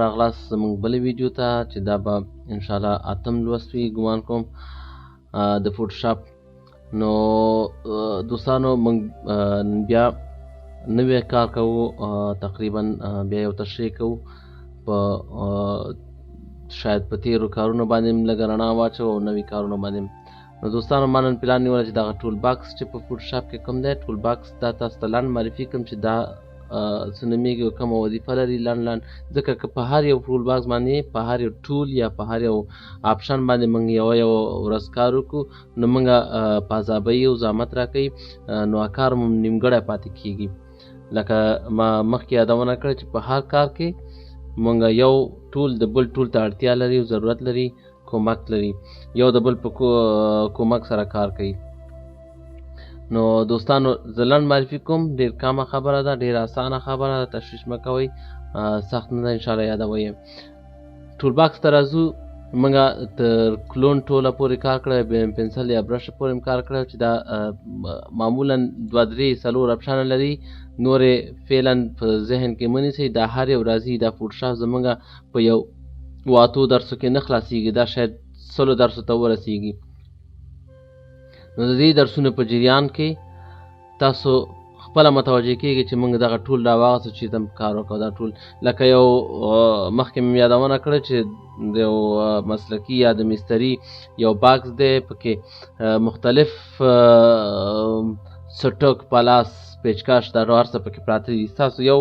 راغلاست زموږ بلې ویډیو ته چې دا به انشاءالله اتم لوست وي ګمان کوم د فوټوشاپ. نو دوستانو موږ نن بیا نوی کار کوو، تقریبا بیا یو تشریح کوو په شاید په تیرو کارونو باندې لږه رڼا واچوو او نوي کارونو باندې. نو دوستانو ما نن پلان نیولی چې دغه ټول باکس چې په فوټوشاپ کې کوم دی، ټول باکس دا تاسو ته لنډ معرفي کړم چې دا څه نومیږي او کومه وظیفه لري لنډ ځکه که په هر یو ټول باکس باندې په هر یو ټول یا په هر یو آپشن باندې موږ یو ورځ کار وکړو نو موږ په عذابوي او زحمت راکوي، نو کار مو نیمګړی پاتې کېږي. لکه ما مخکې یادونه کړې چې په هر کار کې موږ یو ټول د بل ټول ته اړتیا لري او ضرورت لري، کومک لري، یو د بل په کومک سره کار کوي. نو دوستانو زه لنډ معرفي کوم، ډېر کمه خبره ده، ډېر اسانه خبره ده، تشویش مه کوئ، سخت نه ده انشاءالله یادوئ. ټول باکس ته راځو. موږ تر کلون ټوله پورې کار کړی، پنسل یا برش پورې هم کار کړی چې دا معمولا 2-3-4 اپشنه لري، نورې فعلا په ذهن کې مه نیسئ، دا هر یو راځي. دا فوټوشاپ زموږ په یو 8 درسو کې نه خلاصېږي، دا شاید 100 درسو ته ورسېږي. نو د دې درسونو په جریان کې تاسو خپله متوجه کېږي چې موږ دغه ټول راواغستو چې ته کار وکړو. دا ټول لکه یو مخکې مې یادونه کړې چې د یو مسلکي یا د مستري یو باکس دی، پکې مختلف سټوک، پلاس، پیچکش، دا هر څه پکې پراته دي. ستاسو یو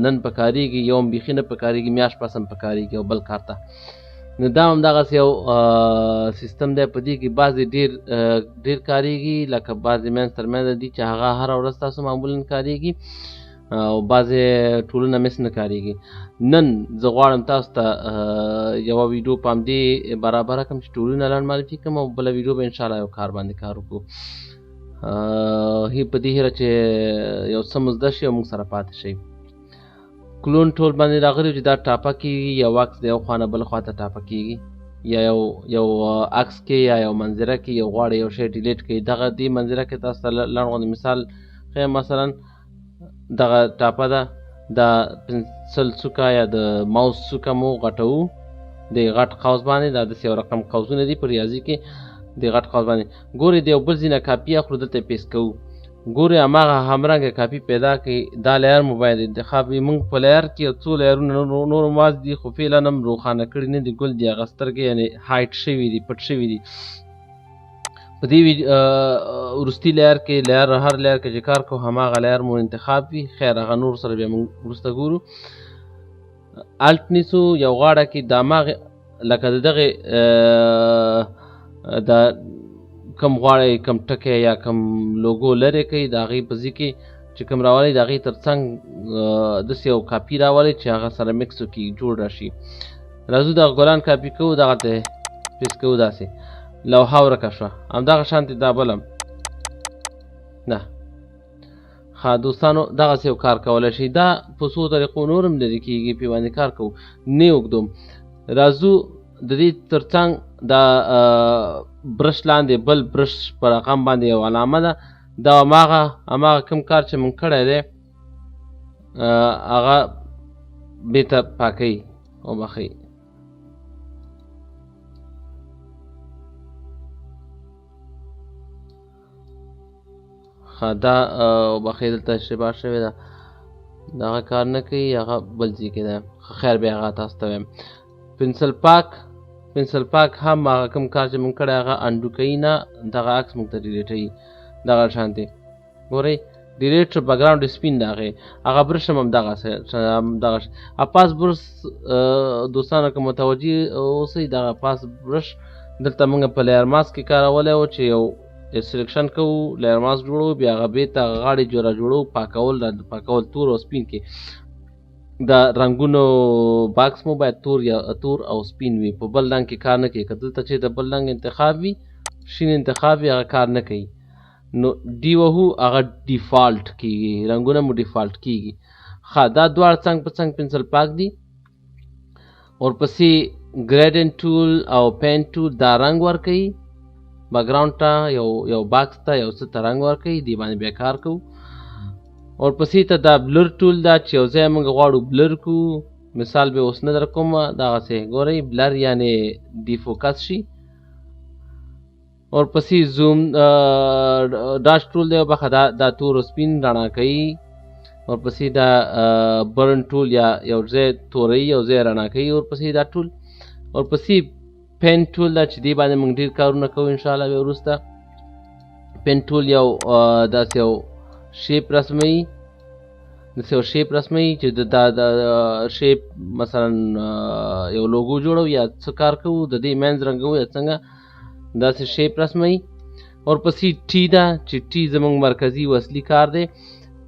نن پکارېږي، یو هم بیخي نه پکارېږي، میاشت پس هم پکارېږي یو بل کار ته. نو دا هم دغسې یو سیستم دی، په دې کې بعضې ډېر کارېږي، لکه بعضې منځ تر منځه دي چې هغه هره ورځ تاسو معمولا کارېږي او بعضې ټولونه مس نه کارېږي. نن زه غواړم تاسو ته یوه ویډیو په همدې برابره کړم چې ټولونه لنډ معرفي کړم او بله ویډیو به انشاءالله یو کار باندې کار وکړو. په دې هیله چې یو څه مو زده شي او موږ سره پاتې شئ. کلون ټول باندې راغلی چې دا ټاپه کېږي، یو عکس د یو خوا نه بل خوا ته ټاپه کېږي، یا یو عکس کې یا یو منظره کې یو غواړئ یو شی ډیلیټ کړئ. دغه دې منظره کې تاسو ته لنډ غوندې مثال ښیم. مثلا دغه ټاپه ده، دا پنسل څوکه یا د ماوس څوکه مو غټوو د غټ قوس باندې، دا داسې یو رقم قوسونه دي په ریاضي کې د غټ قوس باندې. ګورئ د یو بل ځای نه کاپي اخلو، دلته پیسټ کوو. ګورئ هماغه همرنګه کاپي پیدا کړئ. دا لیر مو باید انتخاب وي. موږ په لیر کې یو څو لیرونه نور مواز دي خو فعلا هم روښانه کړي نه دي، ګل دي هغه سترګې یعنې هایټ شوي دي، پټ شوي دي. په دې وروستي لیر کې هر لیر کې چې کار کوو هماغه لیر مو انتخاب وي. خیر هغه نور سره بیا موږ وروسته ګورو. الټ نیسو، یو غاړه کې د هماغې لکه د دغې د کم غواړئ کم ټکی یا کم لوګو لرې کوئ، د هغې په ځای کې چې کوم راولئ د هغې تر څنګ داسې یو کاپي راولئ چې هغه سره مکس وکړي، جوړ راشي. راځو دغه ګلان کاپي کوو، دغه ته پیسټ کوو. داسې لوحه ورکه شوه، همدغه شانتې دا بل هم نه. ښه دوستانو دغسې یو کار کولی شئ. دا په څو طریقو نور هم لرې کېږي، پې باندې کار کوو، نه یې اوږدوم. راځو د دې تر څنګ دا برش لاندې بل برش په رقم باندې یو علامه ده، دا هماغه کوم کار چې مونږ کړی دی هغه بېرته پاکوي او بخوي. ښه دا بخوي دلته اشتباه شوې ده، دغه کار نه کوي، هغه بل ځای کې ده. خیر بیا هغه تاسو ته وایم. پنسل پاک هم هغه کوم کار چې مونږ کړی هغه انډو کوي نه، دغه عکس مونږ ته ډیلیټوي. دغه شانتې ګورئ ډیلیټ شو، بکګراونډ سپین د هغه برش هم همدغسې پاس برش. دوستانو که متوجه اوسئ دغه پاس برش دلته مونږ په لیر ماسک کې کارولی و چې یو سلیکشن کوو، لیر ماسک جوړوو، بیا هغه بېرته غاړې جوړوو، پاکول تور او سپین کې. دا رنګونو باکس مو باید تور او سپین وي، په بل رنګ کې کار نه کوي. که دلته چې د بل رنګ انتخاب وي، شین انتخاب وي، هغه کار نه کوي. نو ډي وهو هغه ډیفالټ کېږي، رنګونه مو ډیفالټ کېږي. ښه دا دواړه څنګ په څنګ پنسل پاک دي. ورپسې ګریډینټ ټول او پین ټول دا رنګ ورکوي، بکګراونډ ته یو باکس ته یو څه ته رنګ ورکوي، دې باندې بیا کار کوو. ورپسې ته دا بلر ټول ده چې یو ځای موږ غواړو بلر کړو، مثال به اوس نه در کوم دغسې ګورئ بلر یعنې ډیفوکس شي. ورپسې زوم ډاش ټول دی بخه دا تور او سپین رڼا کوي. ورپسې دا برن ټول یا یو ځای توروي یو ځای رڼا کوي. ورپسې دا ټول ورپسې پین ټول دا چې دې باندې موږ ډېر کارونه کوو انشاءالله بیا وروسته. پین ټول یو داسې یو شیپ رسموي داسې یو شیپ رسموي چې د شیپ مثلا یو لوګو جوړو یا څه کار کوو د دې منځ رنګوو یا څنګه داسې شیپ رسموي. ورپسې ټي ده چې ټي زموږ مرکزي او اصلي کار دی.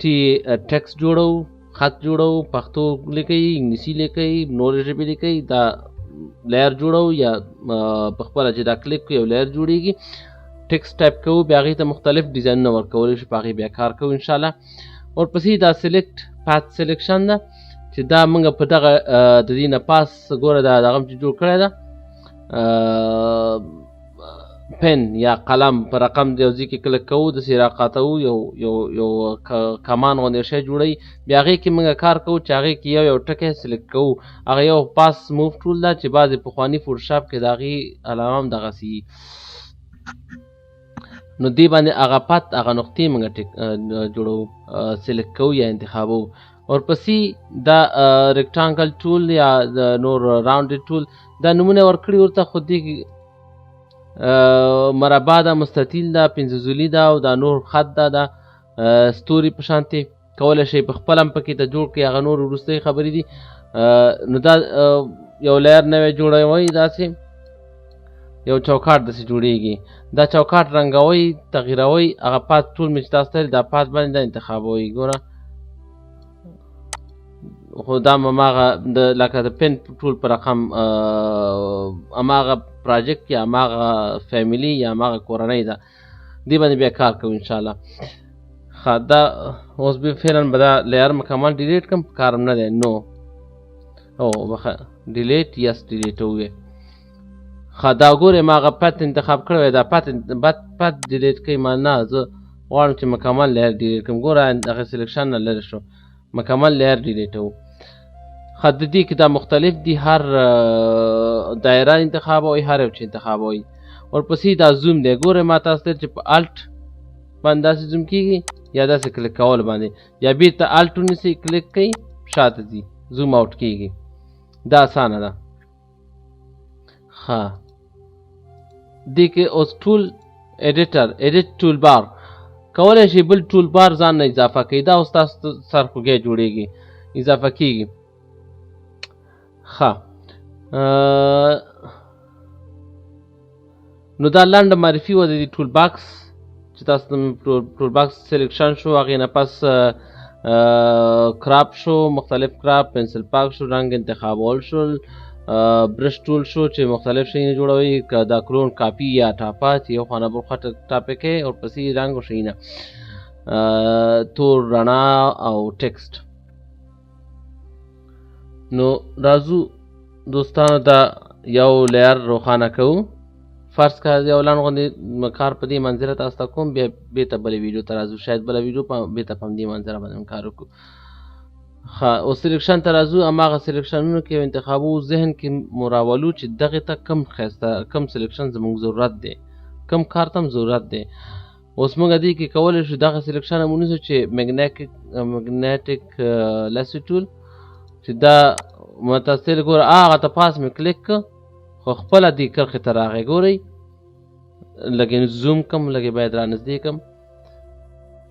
ټي ټکس جوړو خط جوړو پښتو لیکئ انګلیسي لیکئ نورې ژبې لیکئ دا لیر جوړو یا په خپله چې دا کلیک کوو یو لیر جوړیږي. ټکس ټایپ کوو بیا هغې ته مختلف ډیزاینونه ورکولی شو په هغې بیا کار کوو انشاءالله. ورپسې دا سلیکټ پات سلیکشن ده چې دا موږ په دغه د دې نه پاس ګوره دا دغه چې جوړ کړی ده پن یا قلم په رقم د یو ځای کې کلک کوو داسې راقاتوو یو کمان غوندې شی جوړوي. بیا هغې کې موږ کار کوو چې هغې کې یو ټکی سلیکټ کوو. هغه یو پاس موف ټول ده چې بعضې پخواني فوټوشاپ کې د هغې علامه هم دغسې وي. نو دې باندې هغه پت هغه نقطې موږ جوړوو سلیکټ کوو یا انتخابوو. ورپسې دا ریکټانګل ټول یا نور راونډډ ټول دا نومونه ورکړي ورته خو دې مربع ده مستطیل ده پنځه زولي ده او دا نور خط ده دا ستوري په شانتې کولی شئ په خپله هم پکې ته جوړ کړئ هغه نور وروستۍ خبرې دي. نو دا یو لیر نوی جوړوئ داسې یو چوکاټ داسې جوړیږي. دا چوکاټ رنګوئ تغییروئ هغه پات ټول مې چې تاسو ته دا پات باندې دا انتخابوئ ګوره خو دا هماغه لکه د پن ټول په رقم هماغه پراجکټ یا هماغه فیملي یا هماغه کورنۍ ده دې باندې بیا کار کوو انشاءالله. ښه دا اوس بیا فعلا به دا لیر مکمل ډیلیټ کړم په کار هم نه دی نو او بخه ډیلیټ یس ډیلیټ ووې. ښه دا ګورې ما هغه پت انتخاب کړی وی دا پت ډیلیټ کوي ما نه زه غواړم چې مکمل لیر ډیلیټ کړم. ګوره هغه سلیکشن نه لرې شو مکمل لیر ډیلیټوو. ښه د دې کې دا مختلف دي هر دایره انتخابوئ هر یو چې انتخابوئ. ورپسې دا زوم دی ګورئ ما تاسو ته چې په الټ باندې داسې زوم کېږي یا داسې کلیک کول باندې یا بیرته الټ ونیسئ کلیک کوئ شاته ځي زوم آوټ کېږي. دا اسانه ده. ښه دې کې اوس ټول ایډیټر ایډیټ ټول بار کولی شئ بل ټول بار ځان نه اضافه کوئ. دا اوس تاسو سر خوږی جوړیږي اضافه کېږي. ښه نو دا لنډه معرفي وه د دې ټول باکس چې تاسو ته ټول باکس سلیکشن شو هغې نه پس کراپ شو مختلف کراپ پنسل پاک شو رنګ انتخابول شول برش ټول شو چې مختلف شیونه جوړوي دا کلون کاپي یا ټاپات یو خوا نه بل خوا ټاپې کوي. ورپسې رنګ او شیونه تور رڼا او ټکسټ. نو راځو دوستانو دا یو لیر روښانه کوو. فرض کړه یو لنډ غوندې کار په دې منظره تاسو ته کوم بیا بېرته بلې ویډیو ته راځو شاید بله ویډیو بېرته په همدې منظره باندې هم کار وکړو. ښه اوس سلیکشن ته راځو. هماغه سلیکشنونو کې یو انتخابو ذهن کې مو راولو چې دغې ته کم ښایسته کم سلیکشن زموږ ضرورت دی کم کار ته هم ضرورت دی. اوس موږ دې کې کولی شو دغه سلیکشن هم ونیسو چې میګنیټک لاسي ټول چې دا متصل ګوره هغه ته پاس مې کلیک که خو خپله دې کرښې ته راغی ګورئ لږ زوم کم لږ باید را نږدې کم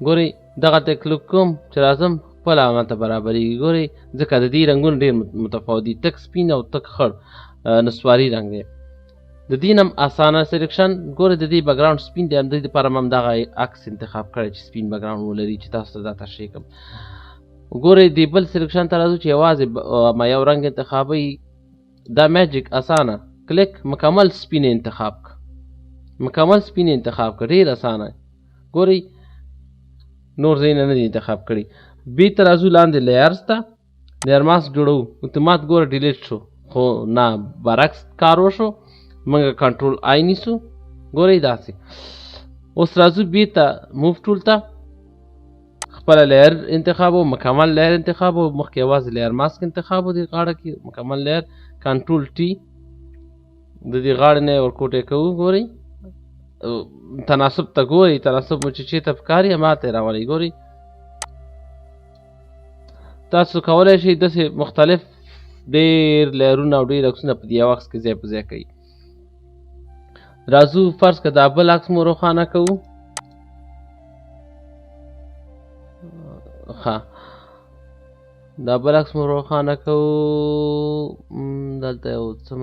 ګورئ دغه ته کلیک کوم چې راځم خپله ماته برابرېږي ګورئ ځکه د دې رنګونه ډېر متفاوت دي تک سپین او تک خړ نسواري رنګ دی. د دې نه هم اسانه سلیکشن ګورئ د دې بکګراونډ سپین دی همدې دپاره مې هم دغه عکس انتخاب کړی چې سپین بکګراونډ ولري چې تاسو ته دا تشریح کړم. ګورئ دې بل سلیکشن ته راځو چې یوازې ما یو رنګ انتخابوئ دا میجیک اسانه کلیک مکمل سپین انتخاب که مکمل سپین انتخاب که ډېر اسانه ګورئ نور ځایونه نه دي انتخاب کړي. بیرته راځو لاندې لیرز ته لیر ماسک جوړوو اتومات ګوره ډیلیټ شو خو نه برعکس کار وشو موږ کنټرول آی نیسو ګورئ داسې. اوس راځو بیرته موف ټول ته خپل لیر انتخابو، مکمل لیر انتخابو، مخکې یوازې لیر ماسک انتخابو دې غاړه کې مکمل لیر. کنټرول ټي د دې غاړې نه ورکوټې کوو. ګورئ تناسب ته ګورئ، تناسب مو چې چېرته پکار یې هماته یې راولئ. ګورئ تاسو کولی شئ داسې مختلف ډېر لیرونه او ډېر عکسونه په دې یو عکس کې ځای په ځای کوي. راځو فرض که دا بل عکس مو روښانه کوو. ښه دا بل عکس مو روښانه کوو. دلته یو څه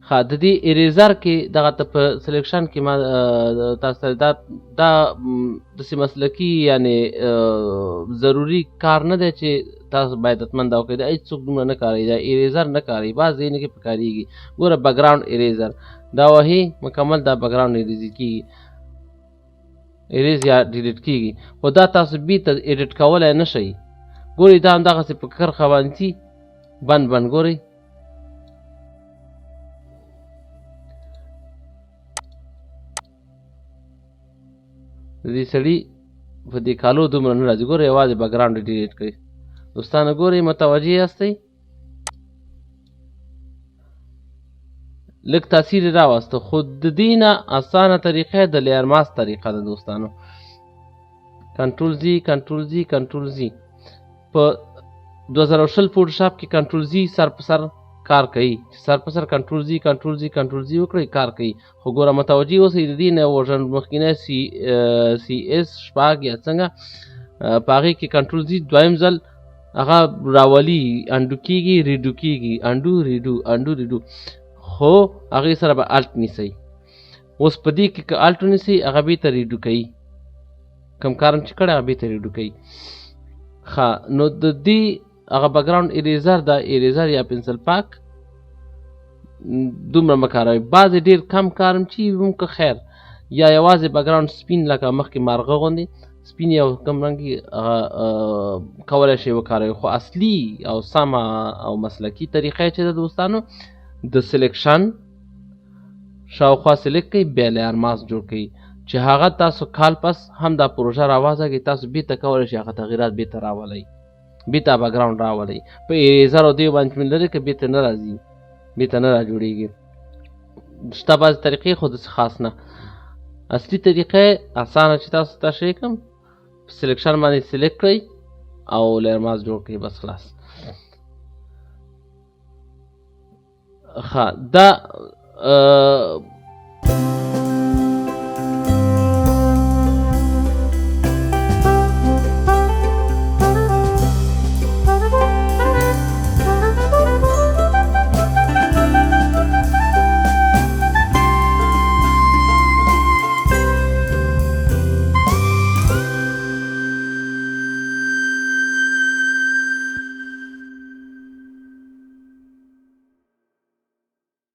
ښه د دې اریزر کې دغه ته په سلیکشن کې ما تاسو ته دا داسې مسلکي یعنې ضروري کار نه دی چې تاسو باید حتما دا وکړئ. دا هېڅ څوک دومره نه کاروي، دا اریزر نه کاروي، بعض ځایونو کې په کارېږي. ګوره بکګراونډ اریزر دا وهي مکمل دا بکګراونډ اریز کېږي، اریز یا ډیلیټ کېږي، خو دا تاسو بیرته ایډیټ کولی نه شئ. ګورئ دا همدغسې په کرښه باندې ځي بند بند. ګورئ د دې سړي په دې کالو دومره نه راځي. ګورئ یوازې بکګراونډ ډیلیټ کړئ. دوستانو ګورئ متوجه یاستئ؟ لږ تاثیر یې راوسته، خو د دې نه اسانه طریقه د لیر ماسک طریقه ده دوستانو. کنټرول زی کنټرول زی کنټرول زی په 2020 فوټوشاپ کې کنټرول زی سر په سر کار کوي. سر په سر کنټرول زی کنټرول زی کنټرول زی وکړئ کار کوي. خو ګوره متوجه اوسئ د دې نه ورژن مخکینی سی اس شپږ یا څنګه په هغې کې کنټرول زی دویم ځل هغه راولي، انډو کېږي، ریډو کېږي، انډو ریډو انډو ریډو، خو هغې سره به الټ نیسئ. اوس په دې کې که الټ ونیسئ هغه بېرته ریډو کوي، کوم کار چې کړی هغه بېرته ریډو کوي. ښه نو د دې هغه بکګراونډ اریزر دا اریزر یا پنسل پاک دومره مه کاروئ. بعضې ډېر کم کارم چې هم که خیر، یا یوازې بکګراونډ سپین لکه مخکې مارغه غوندې سپین یا کوم رنګي هغه کولی شئ وکاروئ. خو اصلي او سمه او مسلکي طریقه یې چې ده دوستانو د سلیکشن شاوخوا سلیکټ کوئ، بیا لیر ماسک جوړ کوئ چې هغه تاسو کال پس هم دا پروژه راوازږئ. تاسو بېرته کولی شئ هغه تغیرات بېرته راولئ، بېرته بکګراونډ راولئ. په اریزر او دې باندې چې لرئ که بېرته نه راځي، بېرته نه را جوړېږي. شته بعضې طریقې خو داسې خاص نه. اصلي طریقه اسانه چې تاسو ته شی کوم په سلیکشن باندې سلیکټ کړئ او لیر ماسک جوړ کړئ، بس خلاص. ښه دا